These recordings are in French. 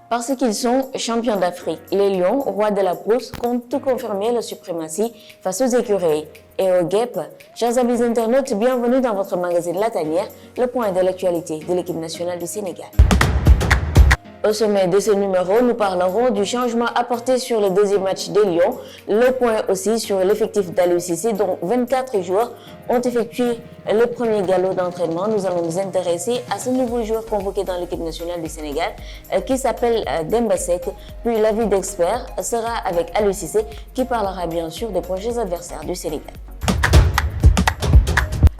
Parce qu'ils sont champions d'Afrique, les Lions, rois de la brousse, comptent tout confirmer la suprématie face aux écureuils et aux guêpes. Chers amis internautes, bienvenue dans votre magazine La Tanière, le point de l'actualité de l'équipe nationale du Sénégal. Au sommet de ce numéro, nous parlerons du changement apporté sur le deuxième match des Lions, le point aussi sur l'effectif d'Aliou Cissé dont 24 joueurs ont effectué le premier galop d'entraînement. Nous allons nous intéresser à ce nouveau joueur convoqué dans l'équipe nationale du Sénégal qui s'appelle Demba Seck. Puis l'avis d'expert sera avec Aliou Cissé qui parlera bien sûr des prochains adversaires du Sénégal.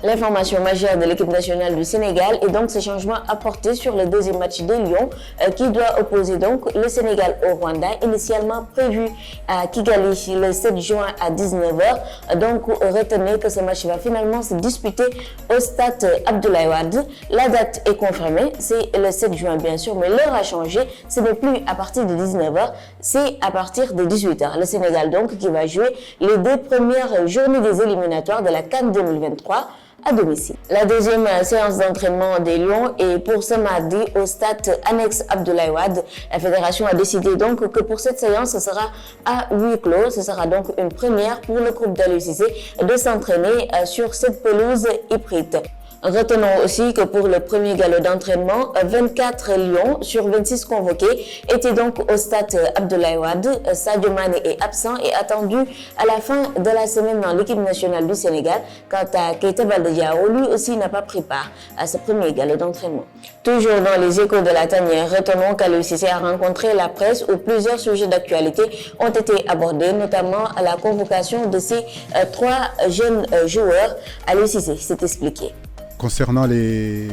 L'information majeure de l'équipe nationale du Sénégal est donc ce changement apporté sur le deuxième match des Lions qui doit opposer donc le Sénégal au Rwanda, initialement prévu à Kigali le 7 juin à 19h. Donc retenez que ce match va finalement se disputer au stade Abdoulaye Wade. La date est confirmée, c'est le 7 juin bien sûr, mais l'heure a changé. Ce n'est plus à partir de 19h, c'est à partir de 18h. Le Sénégal donc qui va jouer les deux premières journées des éliminatoires de la CAN 2023. À domicile. La deuxième séance d'entraînement des Lions est pour ce mardi au stade annexe Abdoulaye Wade. La fédération a décidé donc que pour cette séance, ce sera à huis clos. Ce sera donc une première pour le groupe d'Aliou Cissé de s'entraîner sur cette pelouse hybride. Retenons aussi que pour le premier galop d'entraînement, 24 Lions sur 26 convoqués étaient donc au stade Abdoulaye Wade. Sadio Mané est absent et attendu à la fin de la semaine dans l'équipe nationale du Sénégal. Quant à Keita Baldé Diao, lui aussi n'a pas pris part à ce premier galop d'entraînement. Toujours dans les échos de la tanière, retenons qu'Aliou Cissé a rencontré la presse où plusieurs sujets d'actualité ont été abordés, notamment la convocation de ces trois jeunes joueurs. Aliou Cissé s'est expliqué. Concernant les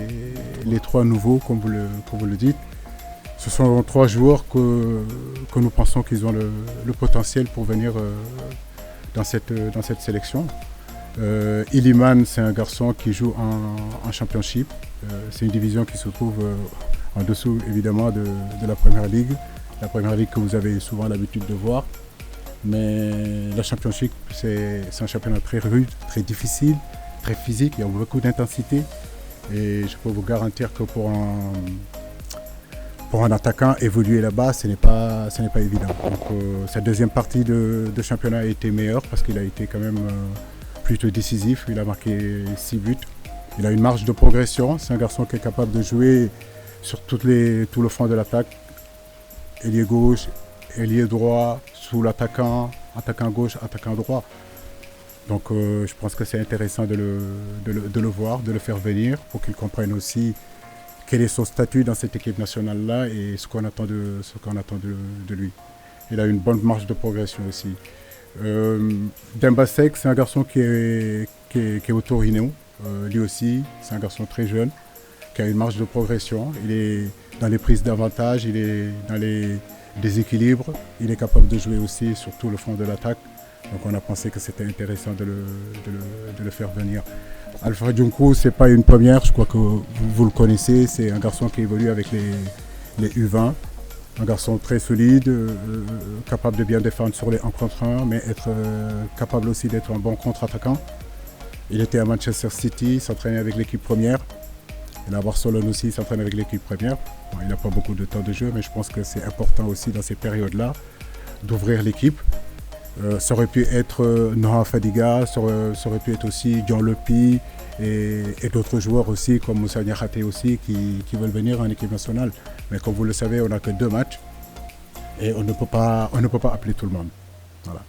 trois nouveaux, comme vous le dites, ce sont trois joueurs que nous pensons qu'ils ont le potentiel pour venir dans cette sélection. Iliman, c'est un garçon qui joue en championship. C'est une division qui se trouve en dessous évidemment de la Première Ligue. La Première Ligue que vous avez souvent l'habitude de voir. Mais la championship, c'est un championnat très rude, très difficile, très physique, il y a beaucoup d'intensité et je peux vous garantir que pour un attaquant évoluer là-bas, ce n'est pas évident. Donc sa deuxième partie de championnat a été meilleure parce qu'il a été quand même plutôt décisif, il a marqué 6 buts. Il a une marge de progression, c'est un garçon qui est capable de jouer sur tout le front de l'attaque, ailier gauche, ailier droit, sous l'attaquant, attaquant gauche, attaquant droit. Donc je pense que c'est intéressant de le voir, de le faire venir pour qu'il comprenne aussi quel est son statut dans cette équipe nationale-là et ce qu'on attend de lui. Il a une bonne marge de progression aussi. Demba Seck, c'est un garçon qui est au Torino. Lui aussi, c'est un garçon très jeune, qui a une marge de progression. Il est dans les prises d'avantage, il est dans les déséquilibres. Il est capable de jouer aussi sur tout le front de l'attaque. Donc on a pensé que c'était intéressant de le faire venir. Alpha Djounkou, ce n'est pas une première, je crois que vous le connaissez. C'est un garçon qui évolue avec les U20. Un garçon très solide, capable de bien défendre sur les 1 contre 1, mais être capable aussi d'être un bon contre-attaquant. Il était à Manchester City, s'entraînait avec l'équipe première. Il est à Barcelone aussi, il s'entraîne avec l'équipe première. Bon, il n'a pas beaucoup de temps de jeu, mais je pense que c'est important aussi dans ces périodes-là d'ouvrir l'équipe. Ça aurait pu être Noah Fadiga, ça aurait pu être aussi John Lepi et d'autres joueurs aussi comme Moussa Niakhaté aussi qui veulent venir en équipe nationale. Mais comme vous le savez, on n'a que 2 matchs et on ne peut pas appeler tout le monde. Voilà.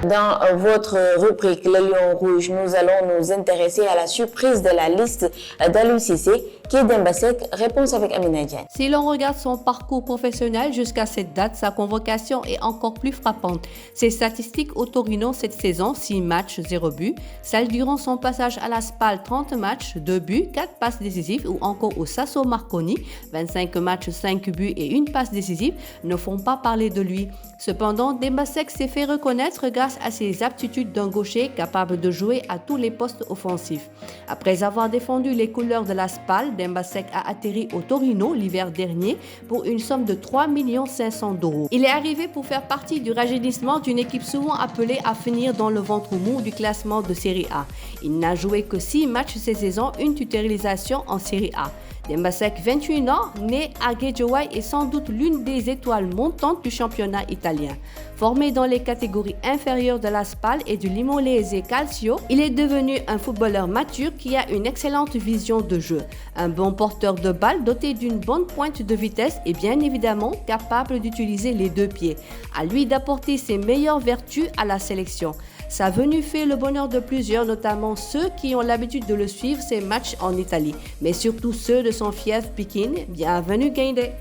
Dans votre rubrique Le Lion Rouge, nous allons nous intéresser à la surprise de la liste d'Aliou Cissé, qui est Demba Seck. Réponse avec Amina Diagne. Si l'on regarde son parcours professionnel jusqu'à cette date, sa convocation est encore plus frappante. Ses statistiques au Torino cette saison, 6 matchs, 0 but. Celles durant son passage à la SPAL, 30 matchs, 2 buts, 4 passes décisives ou encore au Sasso Marconi, 25 matchs, 5 buts et 1 passe décisive ne font pas parler de lui. Cependant, Demba Seck s'est fait reconnaître grâce à ses aptitudes d'un gaucher capable de jouer à tous les postes offensifs. Après avoir défendu les couleurs de la SPAL Demba Seck a atterri au Torino l'hiver dernier pour une somme de 3 500 000 €. Il est arrivé pour faire partie du rajeunissement d'une équipe souvent appelée à finir dans le ventre mou du classement de Série A. Il n'a joué que 6 matchs cette saison, une titularisation en Série A. Demba Seck, 21 ans, né à Guédiawaye, est sans doute l'une des étoiles montantes du championnat italien. Formé dans les catégories inférieures de la Spal et du Limolese Calcio, il est devenu un footballeur mature qui a une excellente vision de jeu, un bon porteur de balle doté d'une bonne pointe de vitesse et bien évidemment capable d'utiliser les deux pieds. À lui d'apporter ses meilleures vertus à la sélection. Sa venue fait le bonheur de plusieurs, notamment ceux qui ont l'habitude de le suivre ses matchs en Italie, mais surtout ceux de son fief Pikine. Bienvenue Gaindé.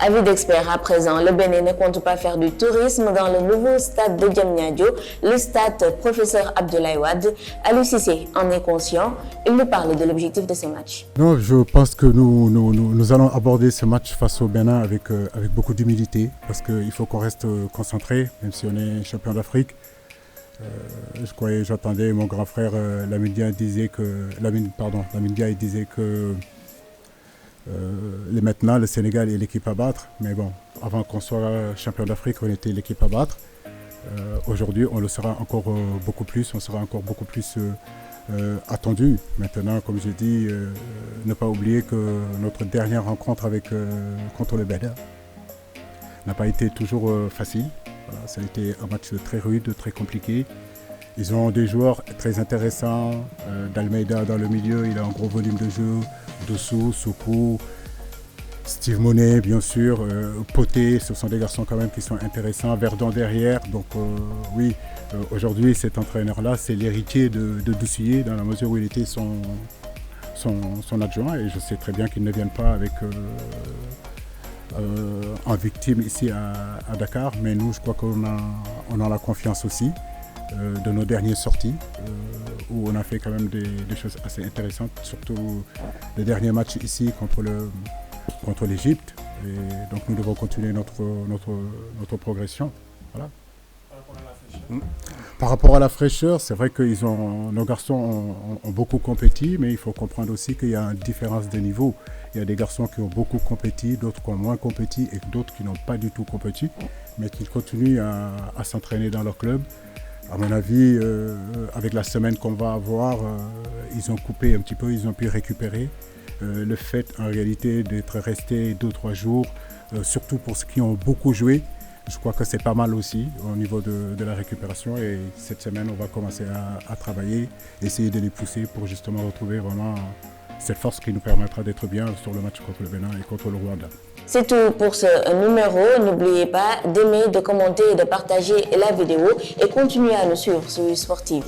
Avis d'experts à présent, le Bénin ne compte pas faire du tourisme dans le nouveau stade de Diamniadio, le stade Professeur Abdoulaye Wade. Aliou Cissé en est conscient, il nous parle de l'objectif de ce match. Non, je pense que nous allons aborder ce match face au Bénin avec beaucoup d'humilité, parce qu'il faut qu'on reste concentré, même si on est champion d'Afrique. J'entendais mon grand frère Lamine Dia disait que maintenant le Sénégal est l'équipe à battre, mais bon, avant qu'on soit champion d'Afrique, on était l'équipe à battre. Aujourd'hui, on le sera encore beaucoup plus, on sera encore beaucoup plus attendu. Maintenant, comme je dis, ne pas oublier que notre dernière rencontre contre le Bénin n'a pas été toujours facile. Voilà, ça a été un match très rude, très compliqué. Ils ont des joueurs très intéressants. D'Almeida dans le milieu, il a un gros volume de jeu. Dossou, Soukou, Steve Monet, bien sûr, Poté, ce sont des garçons quand même qui sont intéressants. Verdon derrière. Donc oui, aujourd'hui, cet entraîneur-là, c'est l'héritier de Doucier dans la mesure où il était son adjoint. Et je sais très bien qu'il ne vienne pas avec en victime ici à Dakar. Mais nous, je crois qu'on a la confiance aussi de nos dernières sorties, où on a fait quand même des choses assez intéressantes, surtout le dernier match ici contre l'Égypte. Et donc nous devons continuer notre progression. Voilà. Par rapport à la fraîcheur, c'est vrai que nos garçons ont beaucoup compéti, mais il faut comprendre aussi qu'il y a une différence de niveau. Il y a des garçons qui ont beaucoup compéti, d'autres qui ont moins compéti et d'autres qui n'ont pas du tout compéti, mais qui continuent à s'entraîner dans leur club. À mon avis, avec la semaine qu'on va avoir, ils ont coupé un petit peu, ils ont pu récupérer. Le fait en réalité d'être restés 2-3 jours, surtout pour ceux qui ont beaucoup joué, je crois que c'est pas mal aussi au niveau de la récupération. Et cette semaine, on va commencer à travailler, essayer de les pousser pour justement retrouver vraiment cette force qui nous permettra d'être bien sur le match contre le Bénin et contre le Rwanda. C'est tout pour ce numéro. N'oubliez pas d'aimer, de commenter et de partager la vidéo et continuez à nous suivre sur Sport TV.